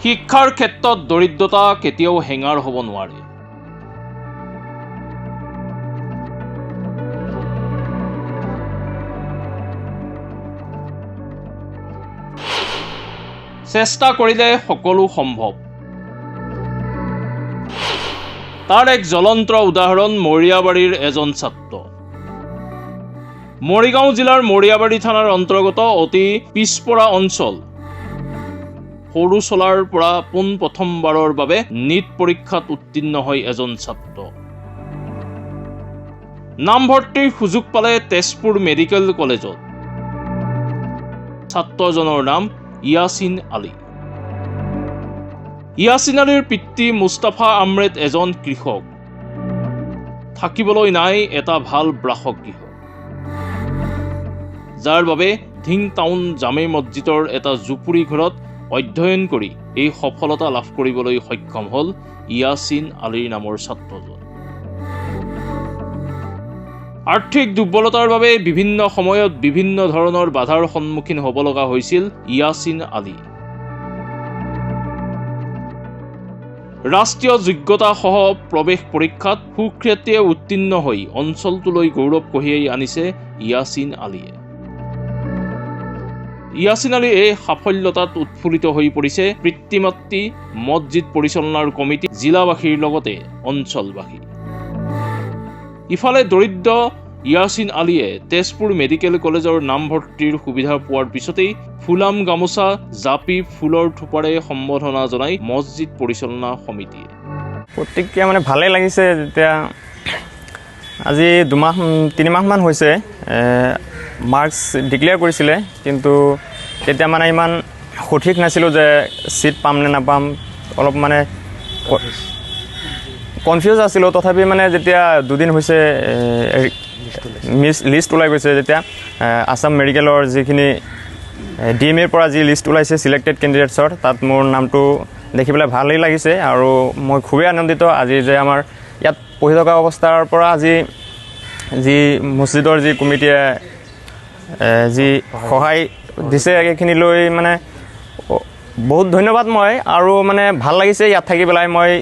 শিক্ষাৰ ক্ষেত্ৰত দৰিদ্ৰতা কেতিয়াও হেঙাৰ হ'ব নোৱাৰে। চেষ্টা কৰিলে সকলো সম্ভৱ। তাৰ এক জ্বলন্ত উদাহৰণ মৰিয়াবাৰীৰ এজন ছাত্ৰ। মৰিগাঁও জিলাৰ মৰিয়াবাৰী থানাৰ অন্তৰ্গত অতি পিছপৰা অঞ্চল সৰুচলাৰ পৰা পোনপ্ৰথমবাৰৰ বাবে নীট পৰীক্ষাত উত্তীৰ্ণ হয় এজন ছাত্ৰ। নামভৰ্তিৰ সুযোগ পালে তেজপুৰ মেডিকেল কলেজত। ছাত্ৰজনৰ নাম ইয়াছিন আলী। ইয়াছিন আলীৰ পিতৃ মুস্তাফা আমৰেদ এজন কৃষক। থাকিবলৈ নাই এটা ভাল বাসগৃহ, যাৰ বাবে ধিং টাউন জামে মছজিদৰ এটা জুপুৰি ঘৰত অধ্যয়ন কৰি এই সফলতা লাভ কৰিবলৈ সক্ষম হ'ল ইয়াছিন আলীৰ নামৰ ছাত্ৰজন। আৰ্থিক দুৰ্বলতাৰ বাবে বিভিন্ন সময়ত বিভিন্ন ধৰণৰ বাধাৰ সন্মুখীন হ'ব লগা হৈছিল ইয়াছিন আলী। ৰাষ্ট্ৰীয় যোগ্যতা সহ প্ৰৱেশ পৰীক্ষাত সুখ্যাতিৰে উত্তীৰ্ণ হৈ অঞ্চলটোলৈ গৌৰৱ কঢ়িয়াই আনিছে ইয়াছিন আলীয়ে। ইয়াছিন আলীৰ এই সাফল্যতাত উৎফুল্লিত হৈ পৰিছে পিতৃ মাতৃ, মছজিদ পৰিচালনাৰ কমিটি, জিলাবাসীৰ লগতে অঞ্চলবাসী। ইফালে দৰিদ্ৰ ইয়াছিন আলীয়ে তেজপুৰ মেডিকেল কলেজৰ নামভৰ্তিৰ সুবিধা পোৱাৰ পিছতেই ফুলাম গামোচা জাপি ফুলৰ থোপাৰে সম্বৰ্ধনা জনাই মছজিদ পৰিচালনা সমিতিয়ে। প্ৰতিক্ৰিয়া মানে ভালেই লাগিছে। যেতিয়া আজি 2-3 মাহমান হৈছে মাৰ্কছ ডিক্লেয়াৰ কৰিছিলে, কিন্তু তেতিয়া মানে ইমান সঠিক নাছিলোঁ যে ছিট পাম নে নাপাম, অলপ মানে কনফিউজ আছিলোঁ। তথাপি মানে যেতিয়া 2 দিন হৈছে লিষ্ট ওলাই গৈছে, যেতিয়া আছাম মেডিকেলৰ যিখিনি DMAৰ পৰা যি লিষ্ট ওলাইছে চিলেক্টেড কেণ্ডিডেটছৰ, তাত মোৰ নামটো দেখি পেলাই ভালেই লাগিছে। আৰু মই খুবেই আনন্দিত আজি যে আমাৰ ইয়াত পঢ়ি থকা অৱস্থাৰ পৰা আজি যি মছজিদৰ যি কমিটিয়ে যি সহায় দিছে সেইখিনিলৈ মানে বহুত ধন্যবাদ মই। আৰু মানে ভাল লাগিছে ইয়াত থাকি পেলাই। মই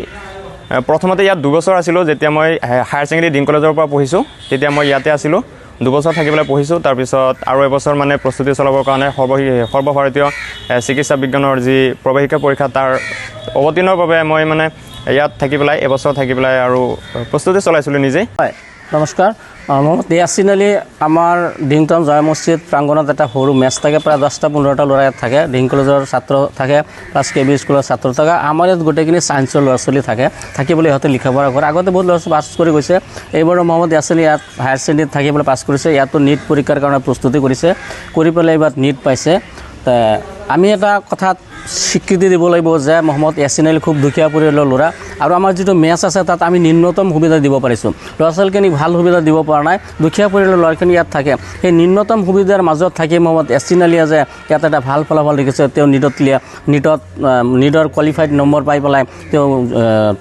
প্ৰথমতে ইয়াত 2 বছৰ আছিলোঁ। যেতিয়া মই হায়াৰ ছেকেণ্ডেৰী ডিন কলেজৰ পৰা পঢ়িছোঁ, তেতিয়া মই ইয়াতে আছিলোঁ, 2 বছৰ থাকি পেলাই পঢ়িছোঁ। তাৰপিছত আৰু এবছৰ মানে প্ৰস্তুতি চলাবৰ কাৰণে সৰ্বভাৰতীয় চিকিৎসা বিজ্ঞানৰ যি প্ৰৱেশিকা পৰীক্ষা তাৰ অৱতীৰ্ণৰ বাবে মই মানে ইয়াত থাকি পেলাই এবছৰ থাকি পেলাই আৰু প্ৰস্তুতি চলাইছিলোঁ নিজেই। হয়, নমস্কাৰ। মোহাম্মদ ইয়াছিন আলী আমাৰ ডিং টাউন জামে মছজিদ প্ৰাংগণত এটা সৰু মেচ থাকে। প্ৰায় 10-15টা ল'ৰা ইয়াত থাকে। ডিং কলেজৰ ছাত্ৰ থাকে, প্লাছ KB স্কুলৰ ছাত্ৰ থাকে। আমাৰ ইয়াত গোটেইখিনি ছায়েন্সৰ ল'ৰা ছোৱালী থাকে। থাকিবলৈ সিহঁতে লিখা পঢ়া কৰে। আগতে বহুত ল'ৰা ছোৱালী পাছ কৰি গৈছে। এইবাৰ মোহাম্মদ ইয়াছিন ইয়াত হায়াৰ ছেকেণ্ডেৰীত থাকি পেলাই পাছ কৰিছে। ইয়াতো নীট পৰীক্ষাৰ কাৰণে প্ৰস্তুতি কৰিছে, কৰি পেলাই এইবাৰ নীট পাইছে। আমি এটা কথাত স্বীকৃতি দিব লাগিব যে মোহাম্মদ ইয়াছিন আলী খুব দুখীয়া পৰিয়ালৰ ল'ৰা। আৰু আমাৰ যিটো মেচ আছে তাত আমি নিম্নতম সুবিধা দিব পাৰিছোঁ। ল'ৰা ছোৱালীখিনিক ভাল সুবিধা দিব পৰা নাই। দুখীয়া পৰিয়ালৰ ল'ৰাখিনি ইয়াত থাকে। সেই নিম্নতম সুবিধাৰ মাজত থাকি মোহাম্মদ ইয়াছিন আলীয়ে যে ইয়াত এটা ভাল ফলাফল দেখিছে। তেওঁ নীটৰ কোৱালিফাইড নম্বৰ পাই পেলাই তেওঁ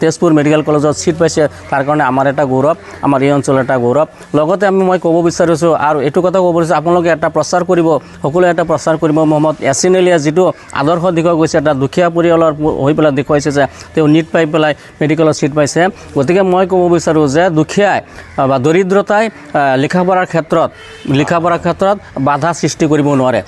তেজপুৰ মেডিকেল কলেজত ছিট পাইছে। তাৰ কাৰণে আমাৰ এটা গৌৰৱ, আমাৰ এই অঞ্চলৰ এটা গৌৰৱ। লগতে মই ক'ব বিচাৰিছোঁ আৰু এইটো কথা ক'ব বিচাৰিছোঁ, আপোনালোকে এটা প্ৰচাৰ কৰিব, সকলোৱে এটা প্ৰচাৰ কৰিব। মোহাম্মদ ইয়াছিন আলীয়ে যিটো আদৰ্শ দেখুৱাই গৈছে, এটা দুখীয়া পৰিয়ালৰ হৈ পেলাই দেখুৱাইছে যে তেওঁ নীট পাই পেলাই মেডিকেলত ছিট পাইছে। গতিকে মই ক'ব বিচাৰোঁ যে দুখীয়াই বা দৰিদ্ৰতাই লিখা পঢ়াৰ ক্ষেত্ৰত বাধা সৃষ্টি কৰিব নোৱাৰে।